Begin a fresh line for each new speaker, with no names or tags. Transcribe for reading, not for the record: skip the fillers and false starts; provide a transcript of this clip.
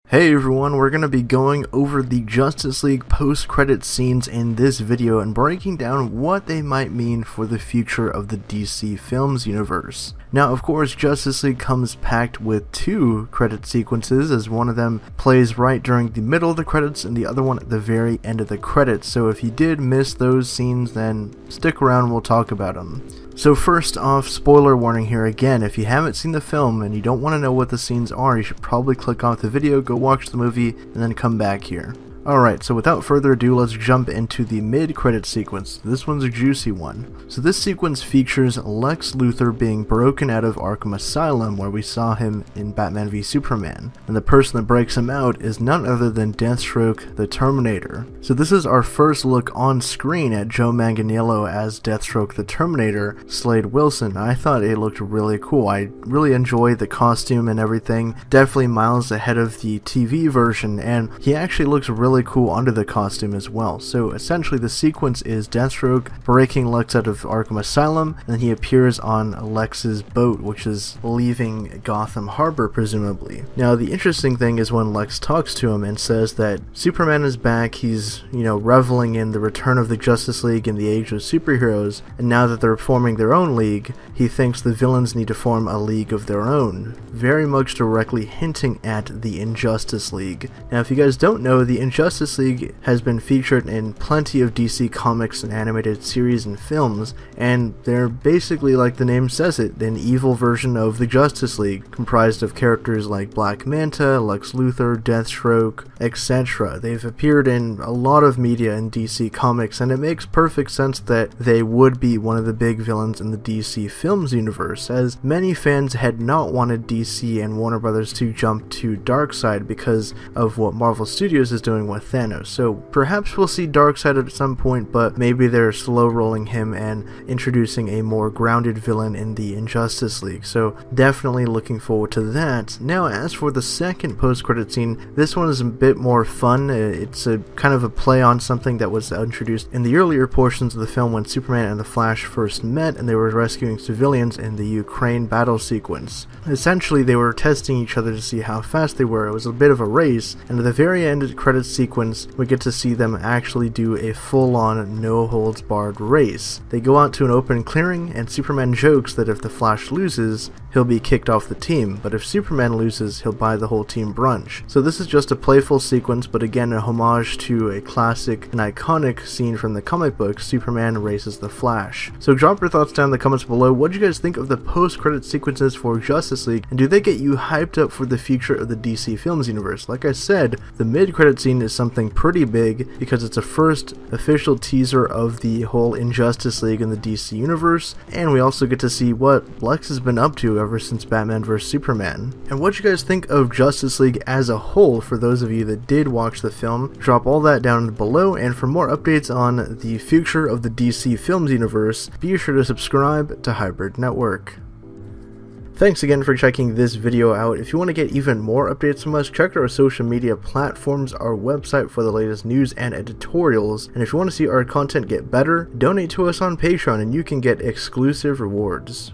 Hey everyone, we're going to be going over the Justice League post-credit scenes in this video and breaking down what they might mean for the future of the DC Films universe. Now, of course, Justice League comes packed with two credit sequences, as one of them plays right during the middle of the credits and the other one at the very end of the credits. So if you did miss those scenes, then stick around and we'll talk about them. So first off, spoiler warning here again, if you haven't seen the film and you don't want to know what the scenes are, you should probably click off the video, go watch the movie, and then come back here. Alright, so without further ado, let's jump into the mid-credit sequence. This one's a juicy one. So this sequence features Lex Luthor being broken out of Arkham Asylum, where we saw him in Batman v Superman. And the person that breaks him out is none other than Deathstroke the Terminator. So this is our first look on screen at Joe Manganiello as Deathstroke the Terminator, Slade Wilson. I thought it looked really cool. I really enjoyed the costume and everything. Definitely miles ahead of the TV version, and he actually looks really cool under the costume as well. So essentially the sequence is Deathstroke breaking Lex out of Arkham Asylum, and then he appears on Lex's boat, which is leaving Gotham Harbor presumably. Now the interesting thing is when Lex talks to him and says that Superman is back, he's, reveling in the return of the Justice League in the age of superheroes, and now that they're forming their own league, he thinks the villains need to form a league of their own, very much directly hinting at the Injustice League. Now if you guys don't know, the Justice League has been featured in plenty of DC comics and animated series and films, and they're basically, like the name says it, an evil version of the Justice League, comprised of characters like Black Manta, Lex Luthor, Deathstroke, etc. They've appeared in a lot of media in DC comics, and it makes perfect sense that they would be one of the big villains in the DC Films universe, as many fans had not wanted DC and Warner Brothers to jump to Darkseid because of what Marvel Studios is doing with Thanos. So perhaps we'll see Darkseid at some point, but maybe they're slow rolling him and introducing a more grounded villain in the Injustice League. So definitely looking forward to that. Now as for the second post-credit scene, this one is a bit more fun. It's a kind of a play on something that was introduced in the earlier portions of the film when Superman and the Flash first met and they were rescuing civilians in the Ukraine battle sequence. Essentially they were testing each other to see how fast they were. It was a bit of a race, and at the very end of the credits sequence we get to see them actually do a full-on no-holds-barred race. They go out to an open clearing, and Superman jokes that if the Flash loses, he'll be kicked off the team, but if Superman loses, he'll buy the whole team brunch. So this is just a playful sequence, but again a homage to a classic and iconic scene from the comic book, Superman races the Flash. So drop your thoughts down in the comments below. What do you guys think of the post-credit sequences for Justice League, and do they get you hyped up for the future of the DC Films universe? Like I said, the mid-credit scene is something pretty big because it's a first official teaser of the whole Injustice League in the DC universe, and we also get to see what Lex has been up to ever since Batman vs Superman. And what you guys think of Justice League as a whole, for those of you that did watch the film, drop all that down below, and for more updates on the future of the DC Films universe, be sure to subscribe to Hybrid Network. Thanks again for checking this video out. If you want to get even more updates from us, check out our social media platforms, our website for the latest news and editorials, and if you want to see our content get better, donate to us on Patreon and you can get exclusive rewards.